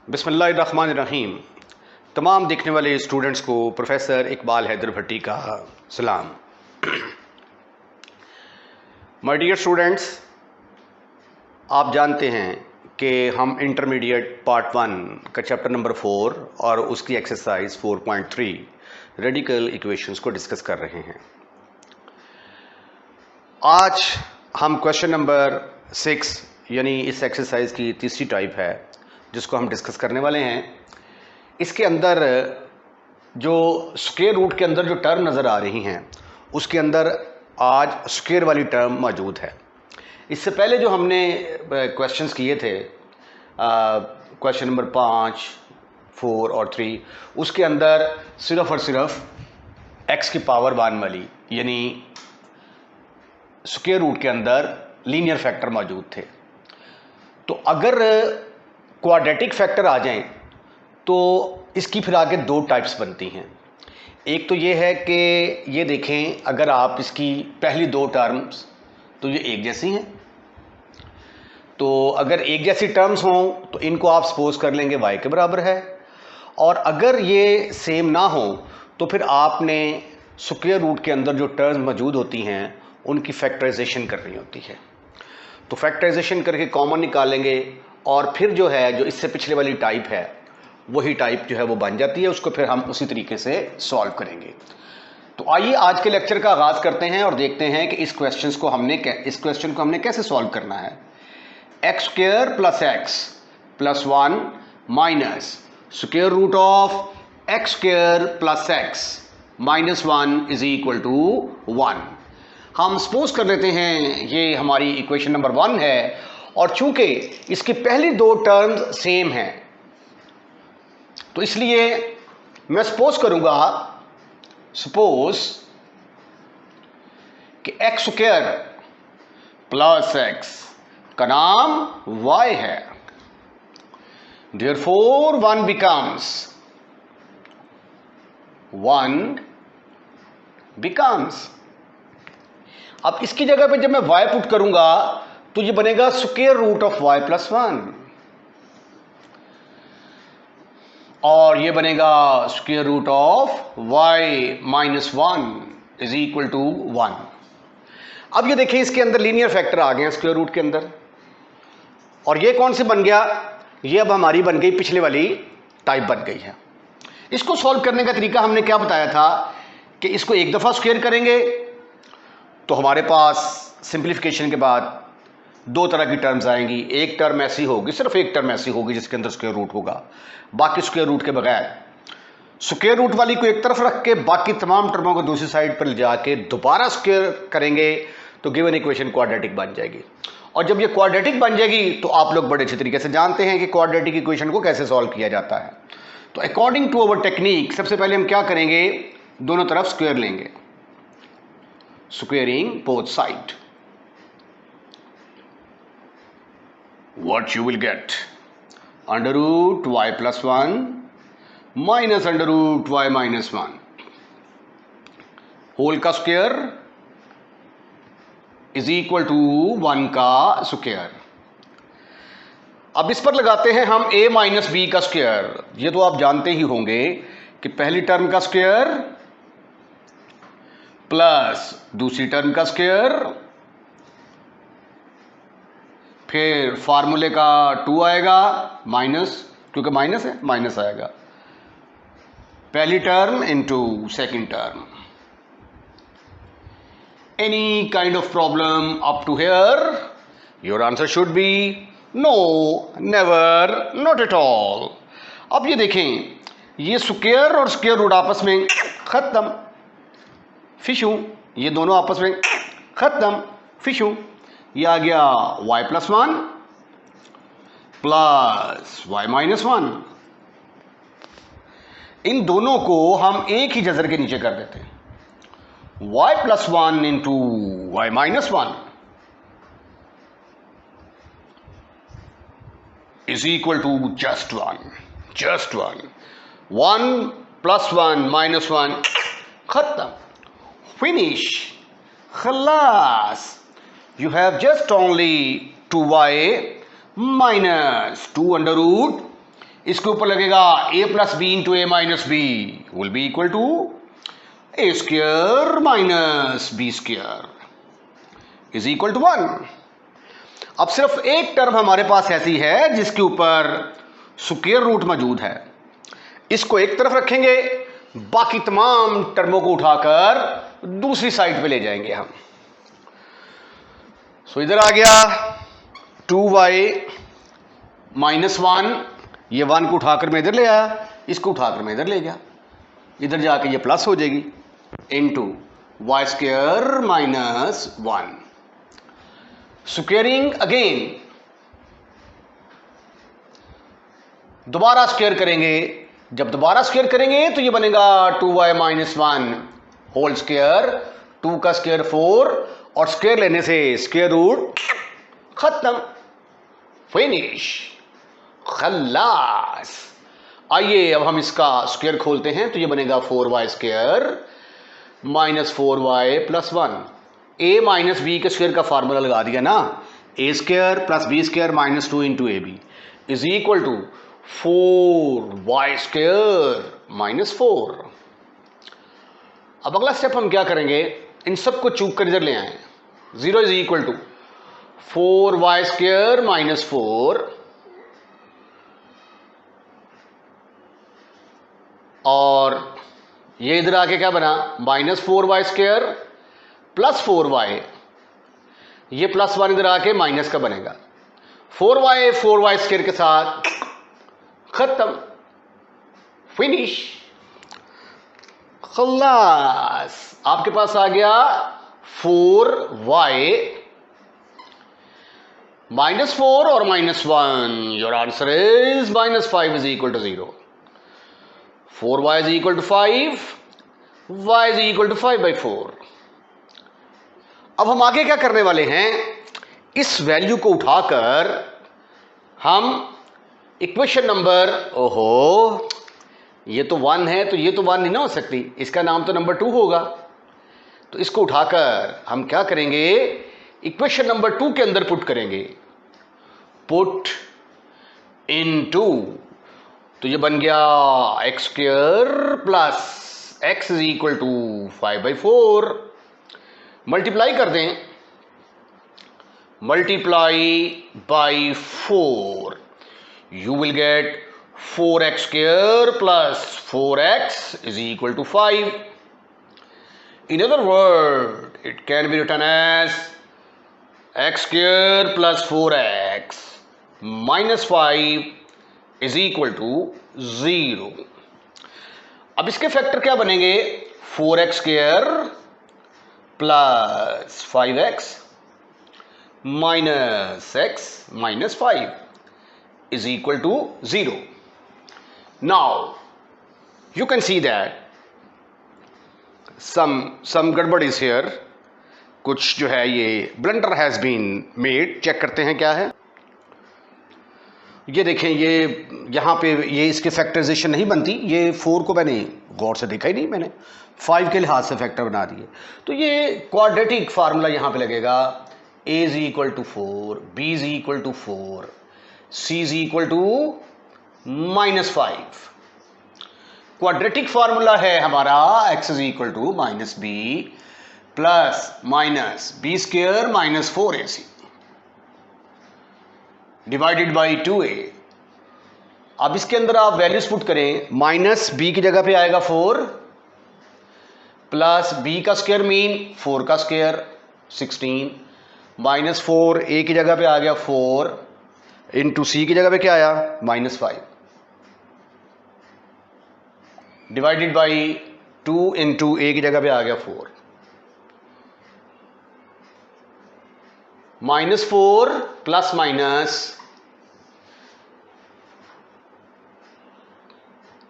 बिस्मिल्लाहिर्रहमानिर्रहीम। तमाम देखने वाले स्टूडेंट्स को प्रोफेसर इकबाल हैदर भट्टी का सलाम। माय डियर स्टूडेंट्स, आप जानते हैं कि हम इंटरमीडिएट पार्ट 1 का चैप्टर नंबर 4 और उसकी एक्सरसाइज 4.3 रेडिकल इक्वेशंस को डिस्कस कर रहे हैं। आज हम क्वेश्चन नंबर 6 यानी इस एक्सरसाइज की तीसरी टाइप है जिसको हम डिस्कस करने वाले हैं। इसके अंदर जो स्क्वायर रूट के अंदर जो टर्म नज़र आ रही हैं उसके अंदर आज स्क्वायर वाली टर्म मौजूद है। इससे पहले जो हमने क्वेश्चंस किए थे क्वेश्चन नंबर 5, 4 और 3, उसके अंदर सिर्फ और सिर्फ x की पावर 1 वाली यानी स्क्वायर रूट के अंदर लीनियर फैक्टर मौजूद थे। तो अगर क्वाड्रेटिक फैक्टर आ जाएं तो इसकी फिर आगे दो टाइप्स बनती हैं। एक तो ये है कि ये देखें, अगर आप इसकी पहली दो टर्म्स तो ये एक जैसी हैं, तो अगर एक जैसी टर्म्स हों तो इनको आप सपोज कर लेंगे y के बराबर है, और अगर ये सेम ना हो तो फिर आपने स्क्वायर रूट के अंदर जो टर्म्स मौजूद होती हैं उनकी फैक्टराइजेशन करनी होती है। तो फैक्टराइजेशन करके कॉमन निकालेंगे और फिर जो है जो इससे पिछले वाली टाइप है वही टाइप जो है वो बन जाती है, उसको फिर हम उसी तरीके से सॉल्व करेंगे। तो आइए आज के लेक्चर का आगाज़ करते हैं और देखते हैं कि इस क्वेश्चन को हमने कैसे सॉल्व करना है। X square plus x plus 1 minus square root of x square plus x minus 1 is equal to 1। हम सपोज कर लेते हैं ये हमारी इक्वेशन नंबर 1 है, और चूंकि इसकी पहली दो टर्म्स सेम हैं तो इसलिए मैं सपोज करूंगा कि एक्स स्क्वायर प्लस एक्स का नाम y है, देयरफॉर 1 बिकम्स। अब इसकी जगह पे जब मैं y पुट करूंगा तो ये बनेगा square root of y plus 1, और ये बनेगा square root of y minus 1 is equal to 1। अब ये देखिए इसके अंदर लीनियर फैक्टर आ गए हैं स्क्वायर रूट के अंदर, और ये कौन सी बन गया, ये अब हमारी बन गई पिछले वाली टाइप बन गई है। इसको सॉल्व करने का तरीका हमने क्या बताया था कि इसको एक दफ़ा स्क्वायर करेंगे तो हमारे पास सिंप्लीफिकेशन के बाद दो तरह की टर्म्स आएंगी। एक टर्म ऐसी होगी, सिर्फ एक टर्म ऐसी होगी जिसके अंदर स्क्वायर रूट होगा, बाकी स्क्वायर रूट के बगैर। स्क्वायर रूट वाली को एक तरफ रख के बाकी तमाम टर्मों को दूसरी साइड पर ले जाके दोबारा स्क्वायर करेंगे तो गिवन इक्वेशन क्वाड्रेटिक बन जाएगी। और जब ये क्वाड्रेटिक बन जाएगी तो आप लोग बड़े अच्छे तरीके से जानते हैं कि क्वाड्रेटिक इक्वेशन को कैसे सॉल्व किया जाता है। तो अकॉर्डिंग टू अवर टेक्निक सबसे पहले हम क्या करेंगे, दोनों तरफ स्क्वायर लेंगे, squaring both side. What you will get, under root y plus 1 minus under root y minus 1 whole का स्क्वायर इज इक्वल टू 1 का स्क्वायर। अब इस पर लगाते हैं हम a माइनस बी का स्क्वायर। ये तो आप जानते ही होंगे कि पहली टर्म का स्क्वायर प्लस दूसरी टर्म का स्क्वायर, फिर फार्मूले का 2 आएगा माइनस, क्योंकि माइनस है माइनस आएगा, पहली term into second term. Any kind of problem up to here? Your answer should be no, never, not at all. अब ये देखें, ये स्क्वायर और स्क्वायर रूट आपस में खत्म, फिशू, ये दोनों आपस में खत्म, फिशू। ये आ गया y plus 1 plus y minus 1। इन दोनों को हम एक ही जजर के नीचे कर देते हैं, y plus 1 into y minus 1 is equal to just 1। 1 plus 1 minus 1 खत्म, फिनिश, खलास। You have just only 2y minus 2 under root इसके ऊपर लगेगा a plus b into a minus b will be equal to a square minus b square is equal to 1। अब सिर्फ एक term हमारे पास ऐसी है जिसके ऊपर स्क्वायर रूट मौजूद है, इसको एक तरफ रखेंगे, बाकी तमाम टर्मों को उठाकर दूसरी साइड पे ले जाएंगे हम। सो इधर आ गया 2y माइनस 1, ये 1 को उठाकर मैं इधर ले आया, इसको उठाकर मैं इधर ले गया, इधर जाके ये प्लस हो जाएगी into y square minus 1। Squaring again, दोबारा स्क्वायर करेंगे, जब दोबारा स्क्वायर करेंगे तो ये बनेगा 2y माइनस 1 होल स्क्वायर, 2 का स्क्वायर 4 और स्क्वायर लेने से स्क्वायर रूट खत्म, फिनिश, खल्लास। आइए अब हम इसका स्क्वायर खोलते हैं तो ये बनेगा 4y square minus 4y plus 1। a minus b के स्क्वायर का फार्मूला लगा दिया ना, a square plus b square minus 2 into a b is equal to 4y square minus 4। अब अगला स्टेप हम क्या करेंगे, इन सबको चूक कर इधर ले आए, 0 is equal to 4y square minus 4 और ये इधर आके क्या बना minus 4y square plus 4y, ये प्लस 1 इधर आके माइनस का बनेगा, 4y स्क्वायर के साथ खत्म, फिनिश, खल्लास। आपके पास आ गया 4y माइनस 4 और minus 1, your answer is minus 5 is equal to 0। 4y is equal to 5, y is equal to 5/4। अब हम आगे क्या करने वाले हैं, इस वैल्यू को उठाकर हम इक्वेशन नंबर, ओहो ये तो 1 है तो ये तो 1 नहीं ना हो सकती, इसका नाम तो नंबर 2 होगा, तो इसको उठाकर हम क्या करेंगे, इक्वेशन नंबर 2 के अंदर पुट करेंगे, पुट इन 2, तो ये बन गया x square plus x is equal to 5/4। Multiply कर दें, multiply by 4, you will get 4x square plus 4x is equal to 5. In other words, it can be written as x square plus 4x minus 5 is equal to 0. अब इसके factor क्या बनेंगे, 4x square plus 5x minus x minus 5 is equal to 0. Now you can see that some गड़बड़ is here, कुछ जो है ये blunder has been made. Check करते हैं क्या है, ये देखें, ये यहाँ पे ये इसके फैक्टराइजेशन नहीं बनती, ये 4 को मैंने गौर से देखा ही नहीं, मैंने 5 के लिहाज से फैक्टर बना दिए, तो ये क्वाड्रेटिक फार्मूला यहाँ पे लगेगा, a is equal to 4, b is equal to 4, c is equal to -5। Quadratic formula है हमारा x is equal to -b plus minus b square minus 4ac divided by 2a। अब इसके अंदर आप वैल्यूज पुट करें, माइनस बी की जगह पे आएगा 4 प्लस बी का स्क्वायर मीन 4 का स्क्वायर 16 माइनस 4 ए की जगह पे आ गया 4 इंटू सी की जगह पे क्या आया -5 डिवाइडेड बाई 2 इंटू ए की जगह पे आ गया 4 -4 प्लस माइनस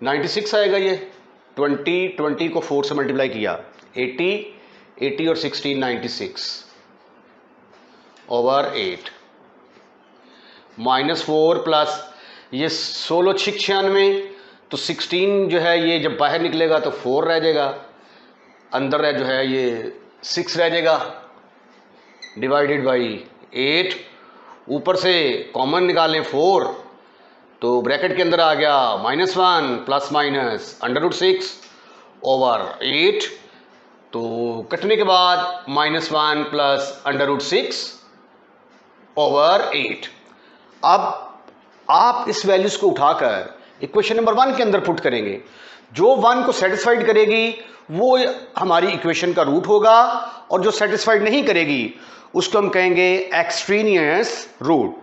96 आएगा, ये 20 को 4 से मल्टीप्लाई किया 80 और 16 96 ओवर 8 -4 प्लस ये 16 96 तो 16 जो है ये जब बाहर निकलेगा तो 4 रह जाएगा, अंदर जो है ये 6 रह जाएगा डिवाइडेड बाई 8, ऊपर से कॉमन निकालें 4 तो ब्रैकेट के अंदर आ गया -1 प्लस माइनस √6 ओवर 8, तो कटने के बाद -1 प्लस √6 ओवर 8। अब आप इस वैल्यूज को उठाकर इक्वेशन नंबर 1 के अंदर पुट करेंगे। जो 1 को सेटिस्फाइड करेगी वो हमारी इक्वेशन का रूट होगा, और जो सेटिस्फाइड नहीं करेगी उसको हम कहेंगे एक्सट्रेनियस रूट।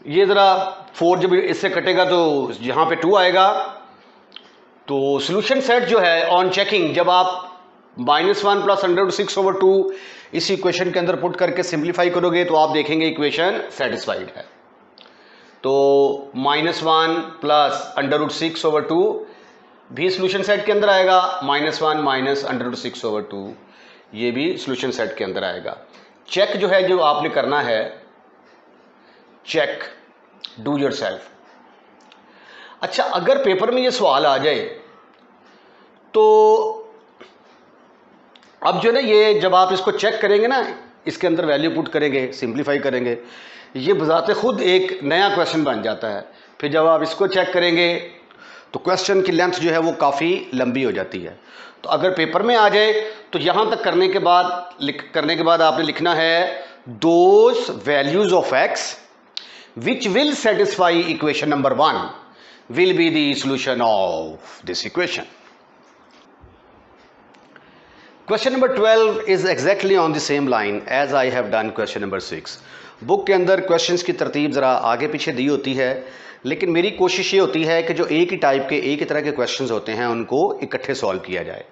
ये ज़रा 4 जब इससे कटेगा तो यहाँ पे 2 आएगा। तो सॉल्यूशन सेट जो है ऑन चेकिंग, जब आप -1 प्लस √6 ओवर 2 इस इक्वेशन के अंदर पुट करके सिंप्लीफाई करोगे तो आप देखेंगे इक्वेशन सेटिस्फाइड है। तो -1 प्लस √6 ओवर 2 भी सॉल्यूशन सेट के अंदर आएगा, -1 माइनस √6 ओवर 2 ये भी सॉल्यूशन सेट के अंदर आएगा। चेक जो है, जो आपने करना है, चेक डू योरसेल्फ। अच्छा, अगर पेपर में ये सवाल आ जाए तो अब जो ना, ये जब आप इसको चेक करेंगे ना, इसके अंदर वैल्यू पुट करेंगे, सिंप्लीफाई करेंगे, ये बजाते खुद एक नया क्वेश्चन बन जाता है। फिर जब आप इसको चेक करेंगे तो क्वेश्चन की लेंथ जो है वो काफ़ी लंबी हो जाती है। तो अगर पेपर में आ जाए तो यहाँ तक करने के बाद आपने लिखना है those values of x which will satisfy equation number 1 will be the solution of this equation. Question number 12 is exactly on the same line as I have done question number 6. Book के अंदर questions की तरतीब ज़रा आगे पीछे दी होती है, लेकिन मेरी कोशिश ये होती है कि जो एक ही टाइप के, एक ही तरह के क्वेश्चंस होते हैं उनको इकट्ठे सॉल्व किया जाए।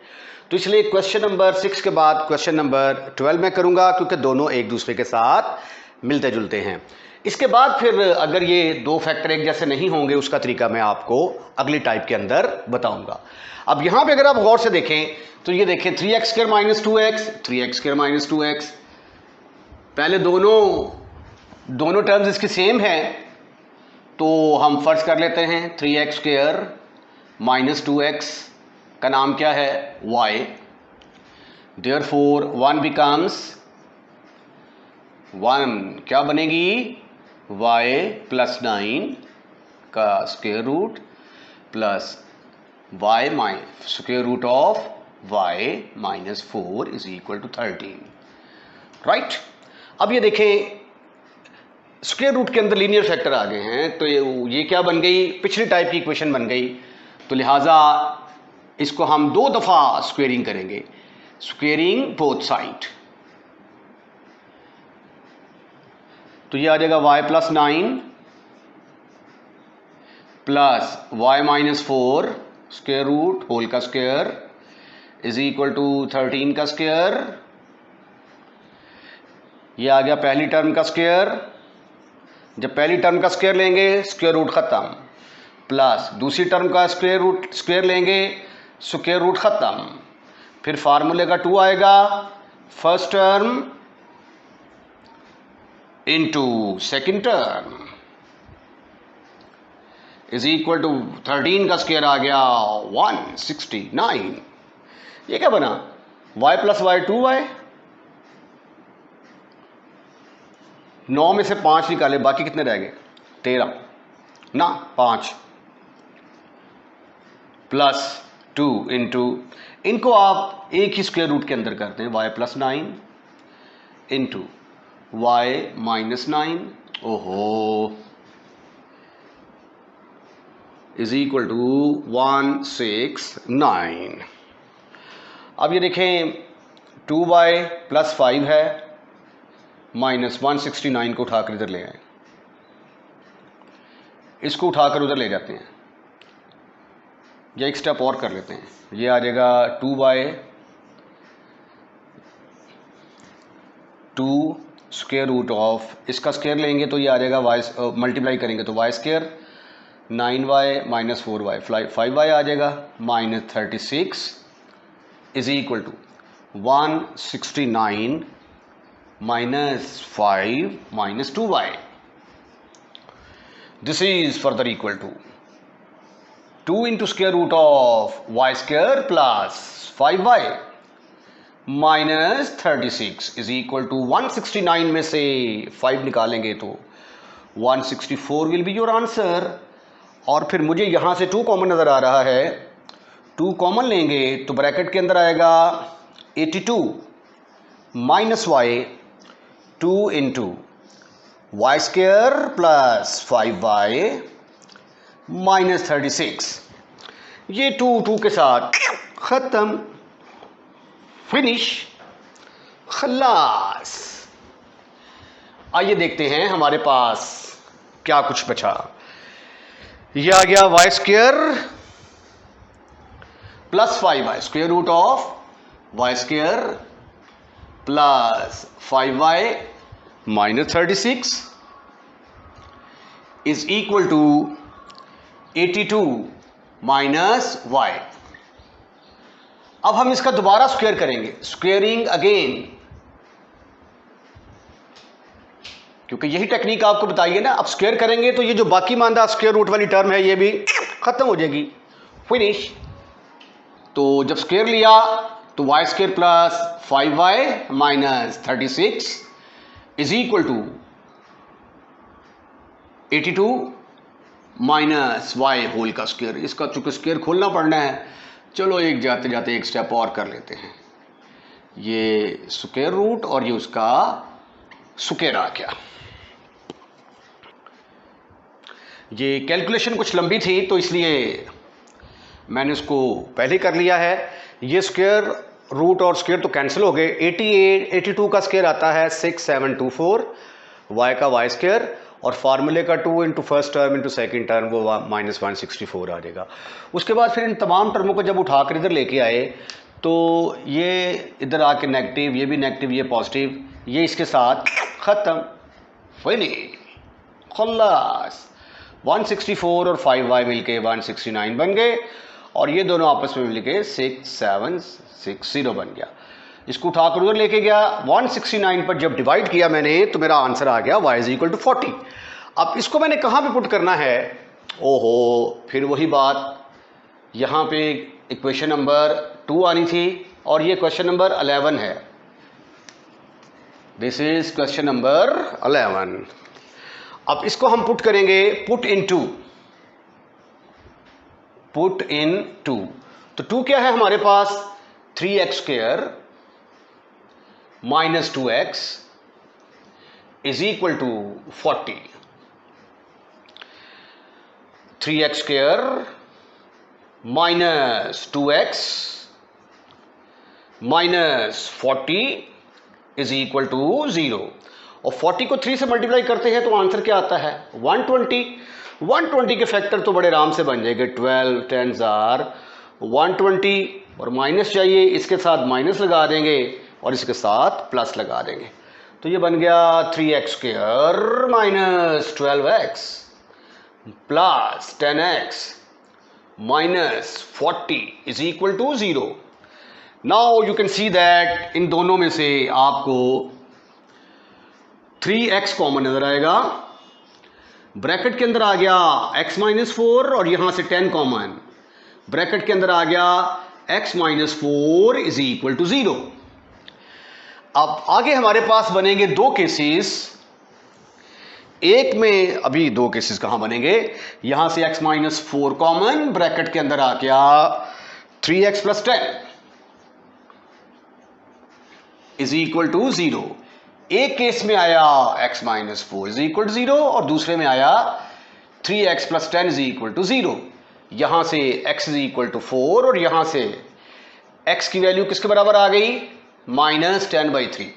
तो इसलिए क्वेश्चन नंबर 6 के बाद क्वेश्चन नंबर 12 मैं करूँगा, क्योंकि दोनों एक दूसरे के साथ मिलते जुलते हैं। इसके बाद फिर अगर ये दो फैक्टर एक जैसे नहीं होंगे, उसका तरीका मैं आपको अगली टाइप के अंदर बताऊंगा। अब यहाँ पे अगर आप गौर से देखें तो ये देखें 3x² - 2x, 3x² - 2x, पहले दोनों टर्म्स इसकी सेम है, तो हम फर्ज कर लेते हैं 3x² - 2x का नाम क्या है, y। देयरफॉर 1 बिकम्स 1 क्या बनेगी, y + 9 का square root plus y square root of y - 4 = 13, right. अब ये देखें स्क्वायर रूट के अंदर लीनियर फैक्टर आ गए हैं, तो ये क्या बन गई, पिछली टाइप की इक्वेशन बन गई। तो लिहाजा इसको हम 2 दफ़ा स्क्वेयरिंग करेंगे, स्क्वेयरिंग बोथ साइड। तो ये आ जाएगा y + 9 plus y - 4 square root whole का स्क्वायर = 13 का स्क्वायर। ये आ गया पहली टर्म का स्क्वायर। जब पहली टर्म का स्क्वायर लेंगे स्क्वायर रूट ख़त्म, प्लस दूसरी टर्म का स्क्वायर लेंगे स्क्वायर रूट ख़त्म। फिर फार्मूले का 2 आएगा, first term into second term = 13 का स्क्वायर आ गया 169। ये क्या बना, y + y 2y। 9 में से 5 निकाले, बाकी कितने रह गए, 13 ना 5 प्लस 2 इंटू, इनको आप एक ही स्क्वायर रूट के अंदर करते हैं, y + 9 इंटू y - 9 ओहो = 169। अब ये देखें 2y + 5 है, माइनस 169 को उठाकर इधर ले आए, इसको उठाकर उधर ले जाते हैं, या एक स्टेप और कर लेते हैं। ये आ जाएगा 2y 2 स्क्वायर रूट ऑफ, इसका स्क्वायर लेंगे तो ये आ जाएगा y, मल्टीप्लाई करेंगे तो y², 9y - 4y 5y आ जाएगा, -36 = 169 -5 - 2y। This is further equal to 2 into square root of y² plus 5y -36 is equal to 169 में से 5 निकालेंगे तो 164 विल बी योर आंसर। और फिर मुझे यहाँ से 2 कॉमन नज़र आ रहा है, 2 कॉमन लेंगे तो ब्रैकेट के अंदर आएगा 82 minus y, 2 into y square plus 5y minus 36। ये 2 के साथ ख़त्म, फिनिश, खलास। आइए देखते हैं हमारे पास क्या कुछ बचा। ये आ गया y square plus 5y, square root of y square plus 5y minus 36 is equal to 82 minus y। अब हम इसका दोबारा स्क्वायर करेंगे, स्क्वेयरिंग अगेन, क्योंकि यही टेक्निक आपको बताइए ना। अब स्क्वायर करेंगे तो ये जो बाकी मानदा स्क्वायर रूट वाली टर्म है ये भी खत्म हो जाएगी, फिनिश। तो जब स्क्वायर लिया तो y square plus 5y minus 36 is equal to 82 minus y whole का स्क्वायर। इसका चूंकि स्क्वायर खोलना पड़ना है, चलो एक जाते जाते एक स्टेप और कर लेते हैं। ये स्क्वायर रूट और ये उसका स्क्वायर आ गया। ये कैलकुलेशन कुछ लंबी थी तो इसलिए मैंने उसको पहले कर लिया है। ये स्क्वायर रूट और स्क्वायर तो कैंसिल हो गए। 82 का स्क्वायर आता है 6724, y का वाई स्क्वायर और फार्मूले का 2 into first term into second term वो माइनस 164 आ जाएगा। उसके बाद फिर इन तमाम टर्मों को जब उठाकर इधर लेके आए तो ये इधर आके नेगेटिव, ये भी नेगेटिव, ये पॉजिटिव, ये इसके साथ ख़त्म, फिनिश, खल्लास। 164 और 5y मिलके 169 बन गए और ये दोनों आपस में मिलके 6760 बन गया। इसको उठाकर उधर लेके गया, 169 पर जब डिवाइड किया मैंने तो मेरा आंसर आ गया y इज इक्वल टू 40। अब इसको मैंने कहाँ पे पुट करना है? ओहो, फिर वही बात, यहाँ पे इक्वेशन नंबर 2 आनी थी और ये क्वेश्चन नंबर 11 है। This is question number 11। अब इसको हम पुट करेंगे, पुट इन टू। तो 2 क्या है हमारे पास? 3x square minus 2x is equal to 40। 3x square minus 2x minus 40 is equal to 0। और 40 को 3 से मल्टीप्लाई करते हैं तो आंसर क्या आता है? 120। 120 के फैक्टर तो बड़े आराम से बन जाएंगे, 12 10s आर 120, और माइनस चाहिए, इसके साथ माइनस लगा देंगे और इसके साथ प्लस लगा देंगे। तो ये बन गया 3x square minus 12x plus 10x minus 40 is equal to 0। Now you can see that इन दोनों में से आपको 3x कॉमन नजर आएगा। ब्रैकेट के अंदर आ गया x माइनस 4 और यहां से 10 कॉमन, ब्रैकेट के अंदर आ गया x minus 4 is equal to 0। अब आगे हमारे पास बनेंगे 2 केसेस। एक में अभी 2 केसेस कहां बनेंगे? यहां से x माइनस 4 कॉमन, ब्रैकेट के अंदर आ गया 3x plus 10 is equal to 0। एक केस में आया x minus 4 is equal to 0 और दूसरे में आया 3x plus 10 is equal to 0। यहां से x इज इक्वल टू 4 और यहां से x की वैल्यू किसके बराबर आ गई? माइनस 10/3।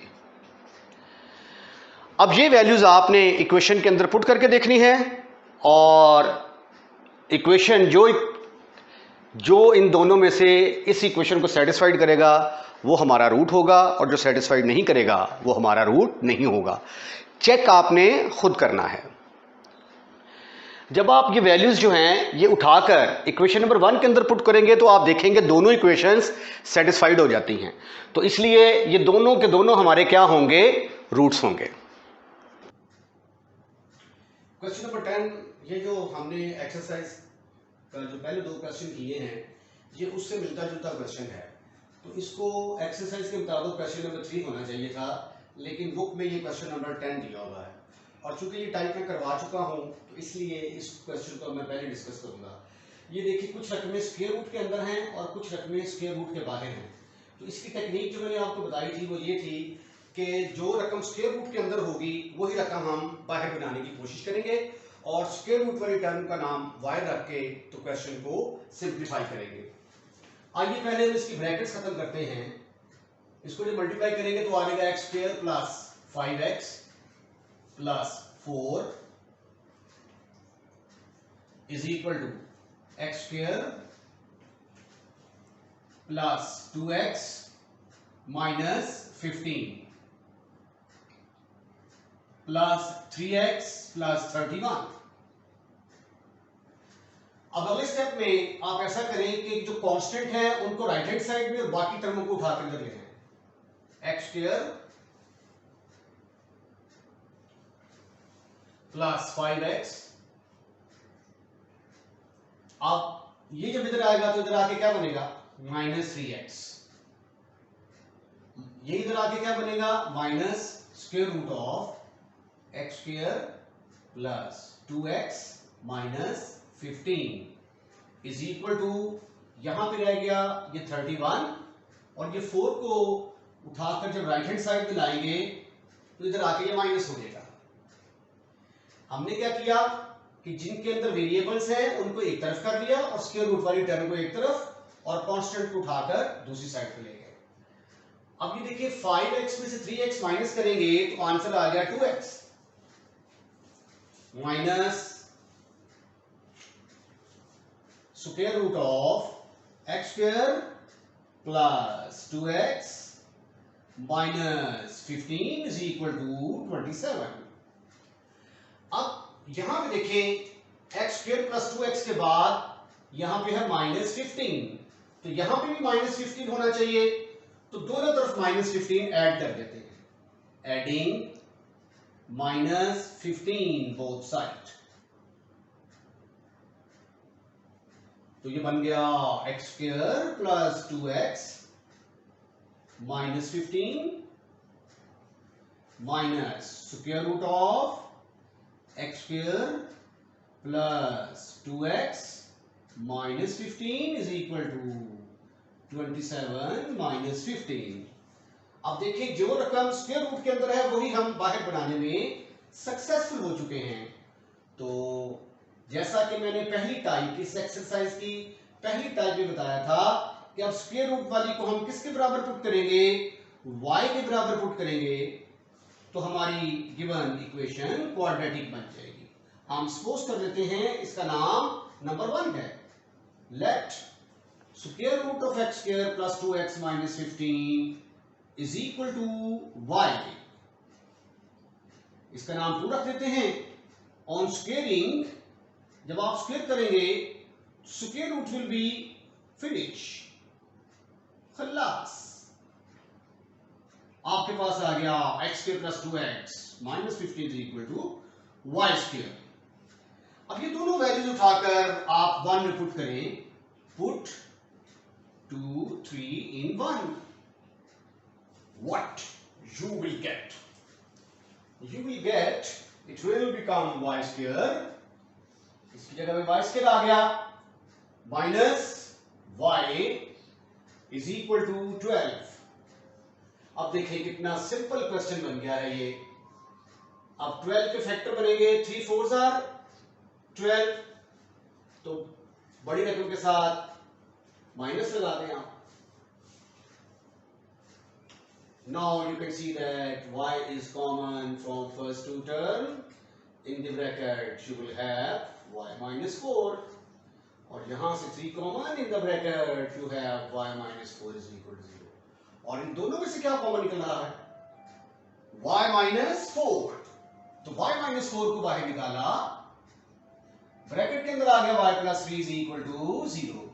अब ये वैल्यूज आपने इक्वेशन के अंदर पुट करके देखनी है और इक्वेशन जो इन दोनों में से इस इक्वेशन को सेटिस्फाइड करेगा वो हमारा रूट होगा और जो सेटिस्फाइड नहीं करेगा वो हमारा रूट नहीं होगा। चेक आपने खुद करना है। जब आप ये वैल्यूज जो हैं ये उठाकर इक्वेशन नंबर 1 के अंदर पुट करेंगे तो आप देखेंगे दोनों इक्वेशंस सेटिस्फाइड हो जाती हैं। तो इसलिए ये दोनों के दोनों हमारे क्या होंगे? रूट्स होंगे। क्वेश्चन नंबर 10, ये जो हमने एक्सरसाइज का जो पहले 2 क्वेश्चन किए हैं ये उससे मिलता जुलता क्वेश्चन है। तो इसको एक्सरसाइज के मुताबिक क्वेश्चन नंबर 3 होना चाहिए था, लेकिन बुक में ये क्वेश्चन नंबर 10 दिया हुआ है। और चूंकि ये टाइप मैं करवा चुका हूं तो इसलिए इस क्वेश्चन को मैं पहले डिस्कस करूंगा। ये देखिए कुछ रकमें स्क्वायर रूट के अंदर हैं और कुछ रकमें स्क्वायर रूट के बाहर हैं। तो इसकी टेक्निक जो मैंने आपको बताई थी वो ये थी कि जो रकम स्क्वायर रूट के अंदर होगी वही रकम हम बाहर बनाने की कोशिश करेंगे और स्क्वायर रूट वाली टर्म का नाम y रख के तो क्वेश्चन को सिंप्लीफाई करेंगे। आइए पहले हम इसकी ब्रैकेट्स खत्म करते हैं। इसको जब मल्टीप्लाई करेंगे तो आ जाएगा x square plus 5x plus 4 is equal to x square plus 2x minus 15 plus 3x plus 31। अब अगले स्टेप में आप ऐसा करें कि जो कांस्टेंट है उनको राइट हैंड साइड में और बाकी टर्मों को उठाकर अंदर ले जाएं। x square plus 5x। अब ये जब इधर आएगा तो इधर आके क्या बनेगा माइनस 3x। ये इधर आके क्या बनेगा minus square root of x square plus 2x minus 15 is equal to यहां पे रह गया ये 31 और ये 4 को उठाकर जब राइट हैंड साइड में लाएंगे तो इधर आके ये माइनस हो जाएगा। हमने क्या किया कि जिनके अंदर वेरिएबल्स हैं उनको एक तरफ कर दिया और स्क्वायर रूट वाली टर्म को एक तरफ और कांस्टेंट को उठाकर दूसरी साइड पे ले गए। अब ये देखिए 5x में से 3x माइनस करेंगे तो आंसर आ गया 2x minus square root of x square plus 2x minus 15 is equal to 27। अब यहां पे देखें x स्क्वायर प्लस 2x के बाद यहां पे है माइनस 15 तो यहां पे भी माइनस 15 होना चाहिए तो दोनों तरफ माइनस 15 ऐड कर देते हैं। एडिंग माइनस 15 बोथ साइड तो ये बन गया x square plus 2x minus 15 minus square root of x square plus 2x minus 15 is equal to 27 minus 15। अब देखिए जो रकम स्क्वायर रूट के अंदर है वही हम बाहर बनाने में सक्सेसफुल हो चुके हैं। तो जैसा कि मैंने पहली टाइप इस एक्सरसाइज की पहली टाइप में बताया था कि अब स्क्वायर रूट वाली को हम किसके बराबर पुट करेंगे y के बराबर पुट करेंगे तो हमारी गिवन इक्वेशन क्वाड्रेटिक बन जाएगी। हम सपोज कर लेते हैं इसका नाम नंबर 1 है। Let square root of x square plus 2x minus 15 is equal to y। इसका नाम 2 रख देते हैं। ऑन स्क्वेयरिंग जब आप स्क्वेयर करेंगे square root will be finish खल्लास। आपके पास आ गया x square plus 2x minus 15 is equal to y square. अब ये दोनों वैल्यूज उठाकर आप 1 में पुट करें। Put 2 3 in 1 what you will get it will become y square। इसकी जगह में y स्क्वायर आ गया minus y is equal to 12। अब देखिए कितना सिंपल क्वेश्चन बन गया है ये। अब 12 के फैक्टर बनेंगे 3 4s are 12 तो बड़ी रकम के साथ माइनस लगा दें आप। Now you can see that y is common from first two term. In the bracket you will have y minus 4 और यहां से 3 common in the bracket you have y minus 4 is equal to 0। और इन दोनों में से क्या common निकल रहा है y minus 4 तो y minus 4 को बाहर निकाला ब्रैकेट के अंदर आ गया y plus 3 is equal to 0।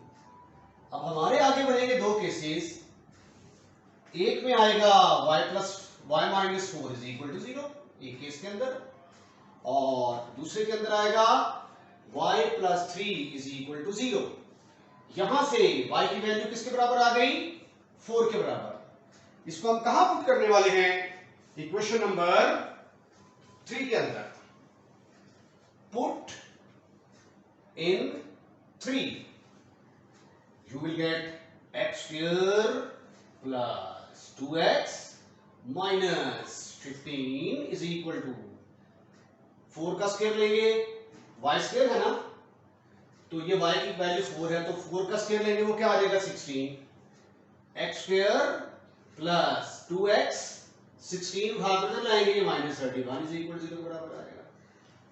अब हमारे आगे बढ़ेंगे दो केसेस। एक में आएगा y minus 4 is equal to 0 एक केस के अंदर और दूसरे के अंदर आएगा y plus 3 is equal to 0। यहां से y की वैल्यू किसके बराबर आ गई 4 के बराबर। इसको हम कहां पुट करने वाले हैं इक्वेशन नंबर 3 के अंदर। put in 3, you will get x square plus 2x minus 15 is equal to 4 का स्क्वायर लेंगे, y स्क्वायर है ना, तो ये y की वैल्यू 4 है, तो 4 का स्क्वायर लेंगे, वो क्या आ जाएगा 16, x स्क्वायर प्लस 2x, 16 भाग कर लाएंगे ये माइनस 31 इज इक्वल 0 बराबर आएगा।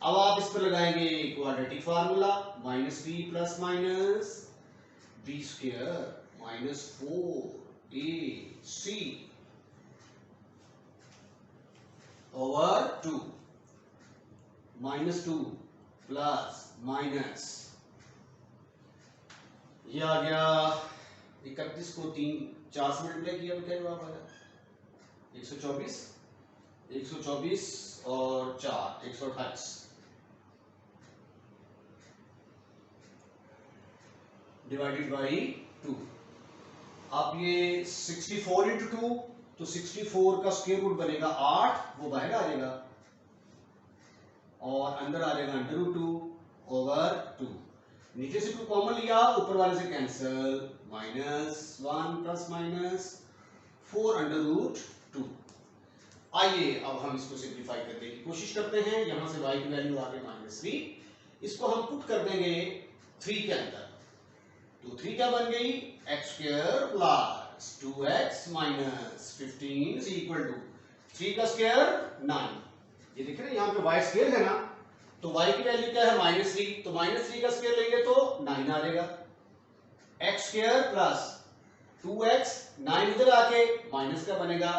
अब आप इस पर लगाएंगे quadratic formula, minus b plus minus b square minus 4ac over 2 minus 2 plus minus, ये आ गया 31 को 4 से मल्टीप्लाई किया तो क्या जवाब आया 124, 124 और 4 128 डिवाइडेड बाई 2। आप ये 64 इंटू 2, तो 64 का स्क्वायर रूट बनेगा 8, वो बाहर आ जाएगा और अंदर आ जाएगा √2 ओवर 2। नीचे से 2 कॉमन लिया, ऊपर वाले से कैंसिल, -1 प्लस माइनस 4√2। आइए अब हम इसको सिंप्लीफाई करने की कोशिश करते हैं। यहां से y की वैल्यू आ गई -3, इसको हम पुट कर देंगे 3 के अंदर, तो 3 क्या बन गई x square plus 2x minus 15 is equal to 3 का स्क्वायर 9। ये देख रहे हैं यहाँ पे y स्क्वायर है ना, तो y की वैल्यू क्या है -3, तो -3 का स्क्वायर लेंगे तो 9 आ जाएगा, x स्क्वायर प्लस 2x, 9 इधर आके माइनस का बनेगा,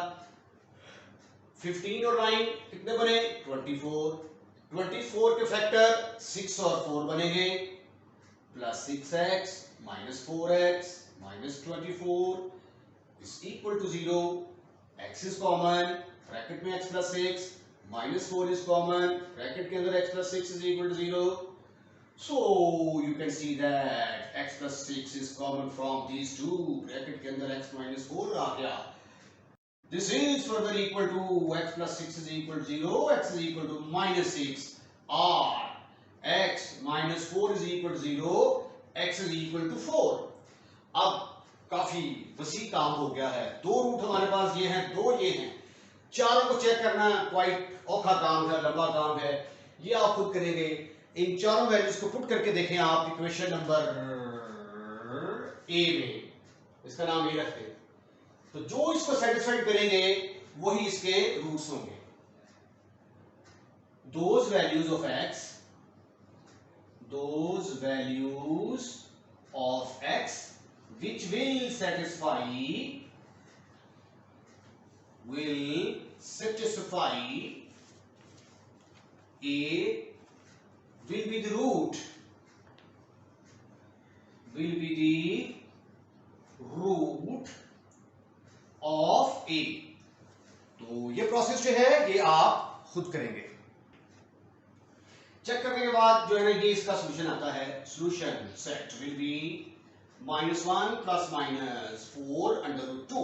15 और 9 कितने बने 24, 24 के फैक्टर 6 और 4 बनेंगे, plus 6x minus 4x minus 24 is equal to 0, x is common, bracket में x plus 6, minus 4 is common, bracket के अंदर x plus 6 is equal to 0, so you can see that x plus 6 is common from these two, bracket के अंदर x minus 4 आ गया, this is further equal to x plus 6 is equal to 0, x is equal to -6 or x minus 4 is equal to 0, x is equal to 4। अब काफी वसी काम हो गया है, 2 रूट हमारे पास ये हैं, 2 ये हैं, चारों को चेक करना क्वाइट औखा काम है, लंबा काम है, ये आप खुद करेंगे। इन चारों वैल्यूज को पुट करके देखें आप इक्वेशन नंबर ए में, इसका नाम ये रखते हैं, तो जो इसको सेटिस्फाइड करेंगे वही इसके रूट्स होंगे। those values of x which will satisfy a will be the root of a। तो ये प्रोसेस जो है ये आप खुद करेंगे। चेक करने के बाद जो है ना ये इसका सॉल्यूशन आता है, solution set will be -1 plus minus 4√2।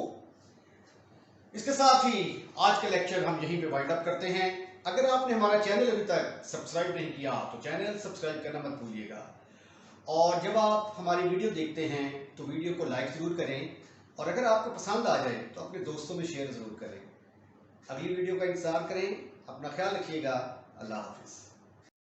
इसके साथ ही आज का लेक्चर हम यहीं पे वाइंड अप करते हैं। अगर आपने हमारा चैनल अभी तक सब्सक्राइब नहीं किया तो चैनल सब्सक्राइब करना मत भूलिएगा, और जब आप हमारी वीडियो देखते हैं तो वीडियो को लाइक जरूर करें, और अगर आपको पसंद आ जाए तो अपने दोस्तों में शेयर जरूर करें। अगली वीडियो का इंतजार करें। अपना ख्याल रखिएगा। अल्लाह हाफिज।